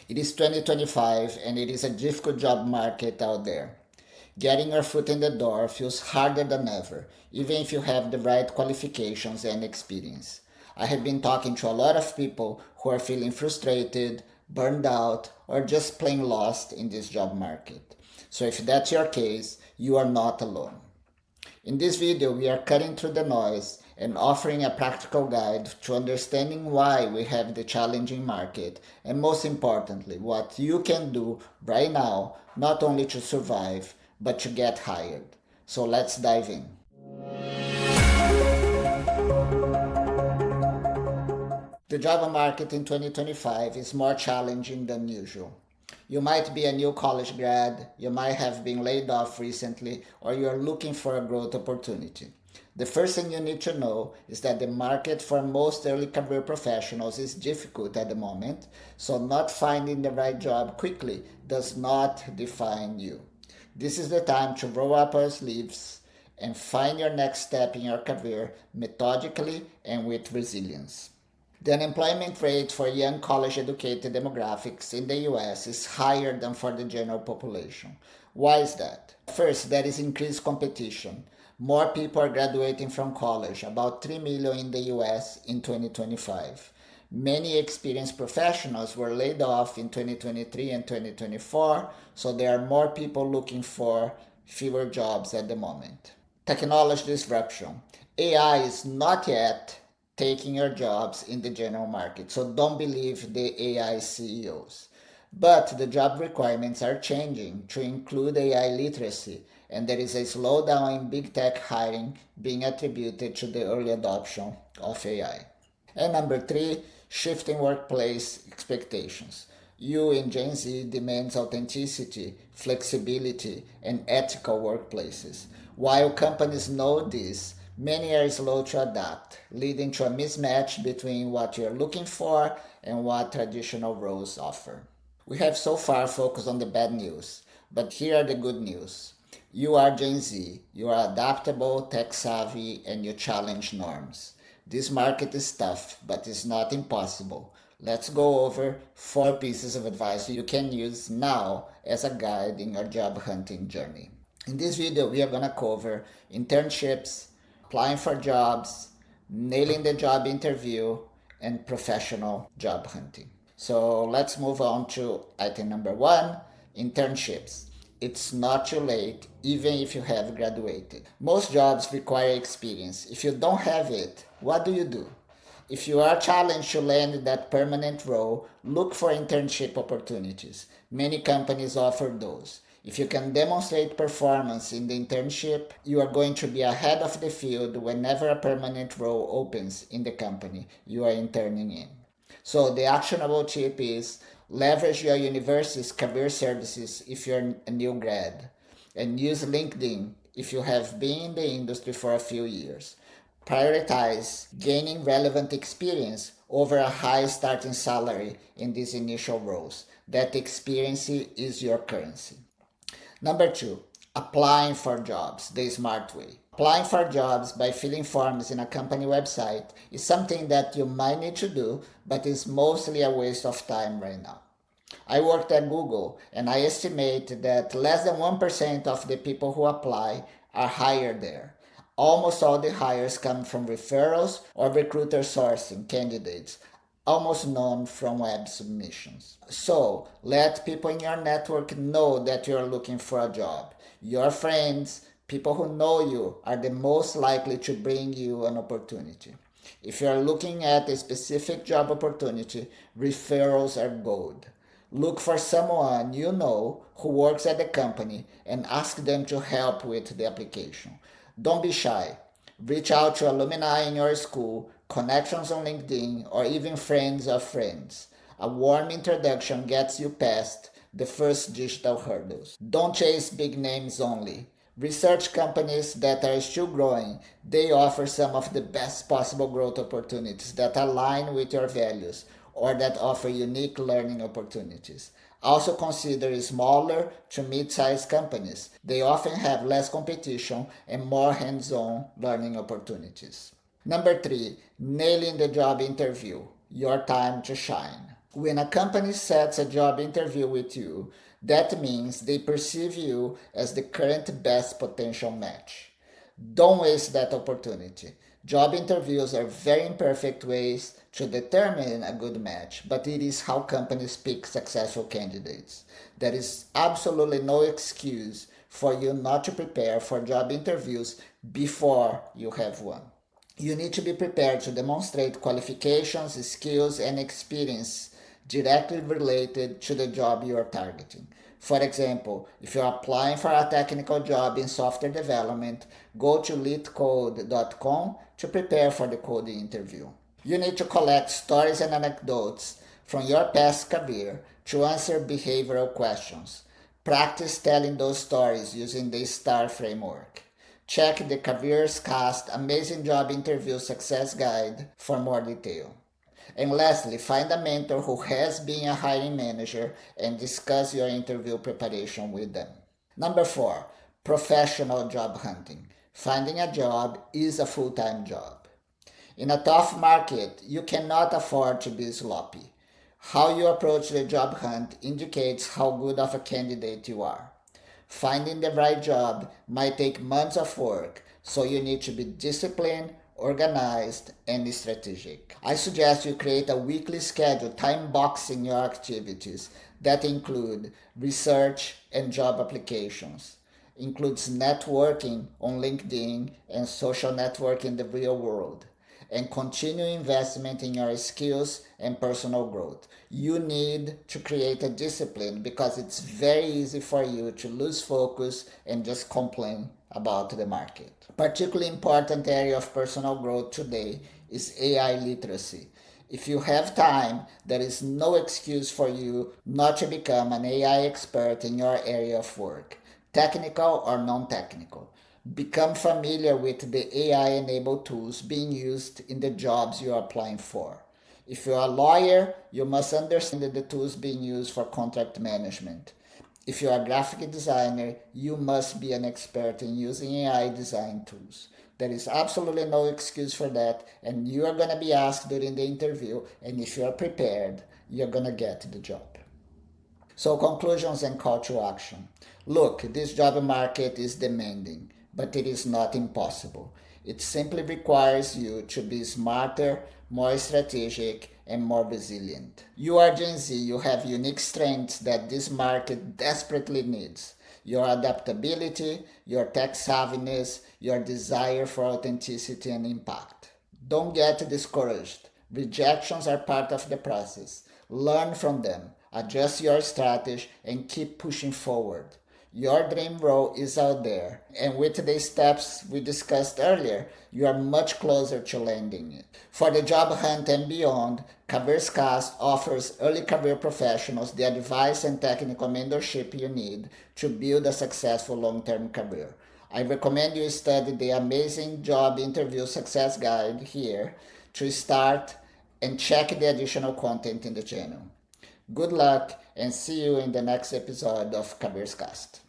It is 2025 and it is a difficult job market out there. Getting your foot in the door feels harder than ever, even if you have the right qualifications and experience. I have been talking to a lot of people who are feeling frustrated, burned out, or just plain lost in this job market. So if that's your case, you are not alone. In this video, we are cutting through the noise and offering a practical guide to understanding why we have the challenging market and, most importantly, what you can do right now not only to survive but to get hired. So let's dive in. The job market in 2025 is more challenging than usual. You might be a new college grad, you might have been laid off recently, or you are looking for a growth opportunity. The first thing you need to know is that the market for most early career professionals is difficult at the moment, so not finding the right job quickly does not define you. This is the time to roll up your sleeves and find your next step in your career methodically and with resilience. The unemployment rate for young college-educated demographics in the US is higher than for the general population. Why is that? First, there is increased competition. More people are graduating from college, about 3 million in the US in 2025. Many experienced professionals were laid off in 2023 and 2024, so there are more people looking for fewer jobs at the moment. Technology disruption. AI is not yet taking your jobs in the general market, so don't believe the AI CEOs. But the job requirements are changing to include AI literacy, and there is a slowdown in big tech hiring being attributed to the early adoption of AI. And number three, shifting workplace expectations. You in Gen Z demands authenticity, flexibility, and ethical workplaces. While companies know this, many are slow to adapt, leading to a mismatch between what you're looking for and what traditional roles offer. We have so far focused on the bad news, but here are the good news. You are Gen Z, you are adaptable, tech savvy, and you challenge norms. This market is tough, but it's not impossible. Let's go over 4 pieces of advice you can use now as a guide in your job hunting journey. In this video, we are going to cover internships, applying for jobs, nailing the job interview, and professional job hunting. So let's move on to item number 1, internships. It's not too late, even if you have graduated. Most jobs require experience. If you don't have it, what do you do? If you are challenged to land that permanent role, look for internship opportunities. Many companies offer those. If you can demonstrate performance in the internship, you are going to be ahead of the field whenever a permanent role opens in the company you are interning in. So the actionable tip is leverage your university's career services if you're a new grad, and use LinkedIn if you have been in the industry for a few years. Prioritize gaining relevant experience over a high starting salary in these initial roles. That experience is your currency. Number 2, applying for jobs the smart way. Applying for jobs by filling forms in a company website is something that you might need to do, but is mostly a waste of time right now. I worked at Google, and I estimate that less than 1% of the people who apply are hired there. Almost all the hires come from referrals or recruiter sourcing candidates, almost none from web submissions. So let people in your network know that you are looking for a job. Your friends, people who know you, are the most likely to bring you an opportunity. If you are looking at a specific job opportunity, referrals are gold. Look for someone you know who works at the company and ask them to help with the application. Don't be shy. Reach out to alumni in your school, connections on LinkedIn, or even friends of friends. A warm introduction gets you past the first digital hurdles. Don't chase big names only. Research companies that are still growing. They offer some of the best possible growth opportunities that align with your values or that offer unique learning opportunities. Also consider smaller to mid-sized companies. They often have less competition and more hands-on learning opportunities. Number 3, nailing the job interview. Your time to shine. When a company sets a job interview with you, that means they perceive you as the current best potential match. Don't waste that opportunity. Job interviews are very imperfect ways to determine a good match, but it is how companies pick successful candidates. There is absolutely no excuse for you not to prepare for job interviews before you have one. You need to be prepared to demonstrate qualifications, skills, and experience directly related to the job you are targeting. For example, if you're applying for a technical job in software development, go to leetcode.com to prepare for the coding interview. You need to collect stories and anecdotes from your past career to answer behavioral questions. Practice telling those stories using the STAR framework. Check the Careers Cast Amazing Job Interview Success Guide for more detail. And lastly, find a mentor who has been a hiring manager and discuss your interview preparation with them. Number 4, professional job hunting. Finding a job is a full-time job. In a tough market, you cannot afford to be sloppy. How you approach the job hunt indicates how good of a candidate you are. Finding the right job might take months of work, so you need to be disciplined, organized, and strategic. I suggest you create a weekly schedule time boxing your activities that include research and job applications. Includes networking on LinkedIn and social network in the real world, and continue investment in your skills and personal growth. You need to create a discipline because it's very easy for you to lose focus and just complain about the market. Particularly important area of personal growth today is AI literacy. If you have time, there is no excuse for you not to become an AI expert in your area of work, technical or non-technical. Become familiar with the AI-enabled tools being used in the jobs you are applying for. If you're a lawyer, you must understand the tools being used for contract management. If you're a graphic designer, you must be an expert in using AI design tools. There is absolutely no excuse for that, and you are going to be asked during the interview, and if you are prepared, you're going to get the job. So conclusions and call to action. Look, this job market is demanding, but it is not impossible. It simply requires you to be smarter, more strategic, and more resilient. You are Gen Z, you have unique strengths that this market desperately needs. Your adaptability, your tech savviness, your desire for authenticity and impact. Don't get discouraged. Rejections are part of the process. Learn from them, adjust your strategy, and keep pushing forward. Your dream role is out there, and with the steps we discussed earlier, you are much closer to landing it. For the job hunt and beyond, CareersCast offers early career professionals the advice and technical mentorship you need to build a successful long-term career. I recommend you study the Amazing Job Interview Success Guide here to start and check the additional content in the channel. Good luck and see you in the next episode of CareersCast.